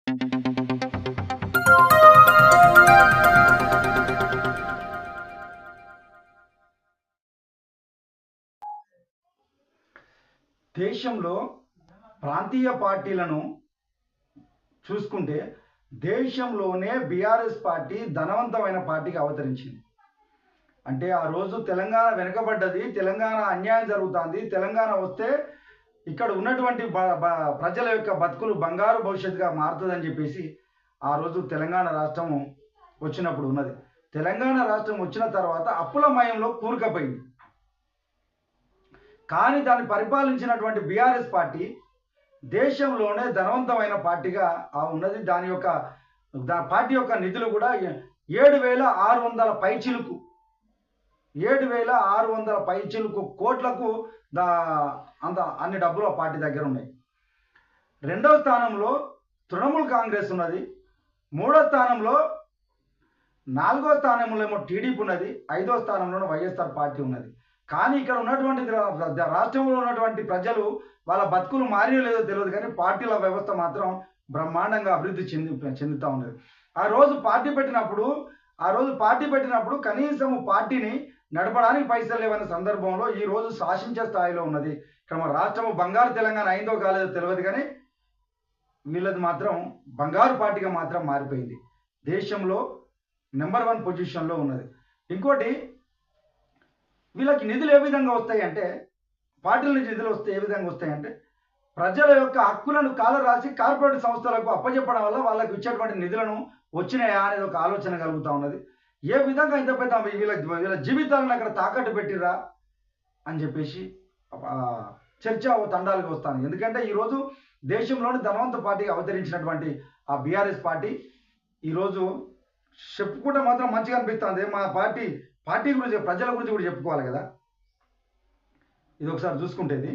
దేశంలో ప్రాంతీయ పార్టీలను చూసుకుంటే దేశంలోనే బీఆర్ఎస్ పార్టీ ధనవంతమైన పార్టీగా అవతరించింది. అంటే ఆ రోజు తెలంగాణ వెనుకబడ్డది, తెలంగాణ అన్యాయం జరుగుతుంది, తెలంగాణ వస్తే ఇక్కడ ఉన్నటువంటి ప్రజల యొక్క బతుకులు బంగారు భవిష్యత్తుగా మారుతుందని చెప్పేసి ఆ రోజు తెలంగాణ రాష్ట్రం వచ్చినప్పుడు ఉన్నది. తెలంగాణ రాష్ట్రం వచ్చిన తర్వాత అప్పుల మయంలో కూరుకుపోయింది. కానీ దాన్ని పరిపాలించినటువంటి బీఆర్ఎస్ పార్టీ దేశంలోనే ధనవంతమైన పార్టీగా ఉన్నది. పార్టీ యొక్క నిధులు కూడా 7,600 పైచిలుకు 7,600 పైచిలుకు కోట్లకు అన్ని డబ్బులు ఆ పార్టీ దగ్గర ఉన్నాయి. రెండవ స్థానంలో తృణమూల్ కాంగ్రెస్ ఉన్నది. మూడో స్థానంలో, నాలుగో స్థానంలో ఏమో టీడీపీ ఉన్నది. ఐదో స్థానంలో వైఎస్ఆర్ పార్టీ ఉన్నది. కానీ ఇక్కడ ఉన్నటువంటి రాష్ట్రంలో ఉన్నటువంటి ప్రజలు వాళ్ళ బతుకులు మారియో లేదో తెలియదు, కానీ పార్టీల వ్యవస్థ మాత్రం బ్రహ్మాండంగా అభివృద్ధి చెందుతూ ఉన్నది. ఆ రోజు పార్టీ పెట్టినప్పుడు కనీసం పార్టీని నడపడానికి పైసలు లేవనే సందర్భంలో ఈ రోజు శాసించే స్థాయిలో ఉన్నది. ఇక్కడ మన రాష్ట్రము బంగారు తెలంగాణ అయిందో కాలేదో తెలియదు, కానీ వీళ్ళది మాత్రం బంగారు పార్టీగా మాత్రం మారిపోయింది. దేశంలో నెంబర్ 1 పొజిషన్లో ఉన్నది. ఇంకోటి, వీళ్ళకి నిధులు ఏ విధంగా వస్తాయంటే, పార్టీల నుంచి నిధులు ఏ విధంగా వస్తాయంటే ప్రజల యొక్క హక్కులను కాలరాసి కార్పొరేట్ సంస్థలకు అప్పచెప్పడం వల్ల వాళ్ళకి ఇచ్చేటువంటి నిధులను వచ్చినాయా అనేది ఒక ఆలోచన కలుగుతూ ఉన్నది. ఏ విధంగా ఇంత పెద్ద వీళ్ళ జీవితాలను అక్కడ తాకట్టు పెట్టిరా అని చెప్పేసి చర్చ తండాలకు వస్తాను. ఎందుకంటే ఈరోజు దేశంలోని ధనవంత పార్టీగా అవతరించినటువంటి ఆ బీఆర్ఎస్ పార్టీ ఈరోజు చెప్పుకుంటే మాత్రం మంచిగా అనిపిస్తుంది. మా పార్టీ గురించి, ప్రజల గురించి కూడా చెప్పుకోవాలి కదా. ఇది ఒకసారి చూసుకుంటేది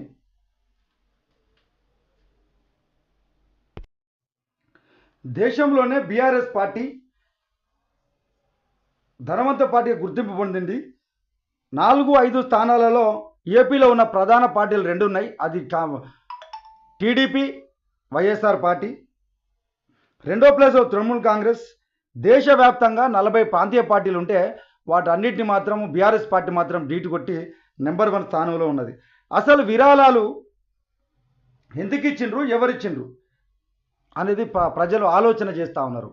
దేశంలోనే బీఆర్ఎస్ పార్టీ ధనవంత పార్టీగా గుర్తింపు పొందింది. 4-5 స్థానాలలో ఏపీలో ఉన్న ప్రధాన పార్టీలు 2 ఉన్నాయి. అది టీడీపీ, వైఎస్ఆర్ పార్టీ. రెండో ప్లేస్లో తృణమూల్ కాంగ్రెస్. దేశవ్యాప్తంగా 40 ప్రాంతీయ పార్టీలు ఉంటే వాటన్నిటిని మాత్రం బీఆర్ఎస్ పార్టీ మాత్రం ఢీటు కొట్టి నెంబర్ 1 స్థానంలో ఉన్నది. అసలు విరాళాలు ఎందుకు ఇచ్చిండ్రు, ఎవరిచ్చిండ్రు అనేది ప్రజలు ఆలోచన చేస్తూ ఉన్నారు.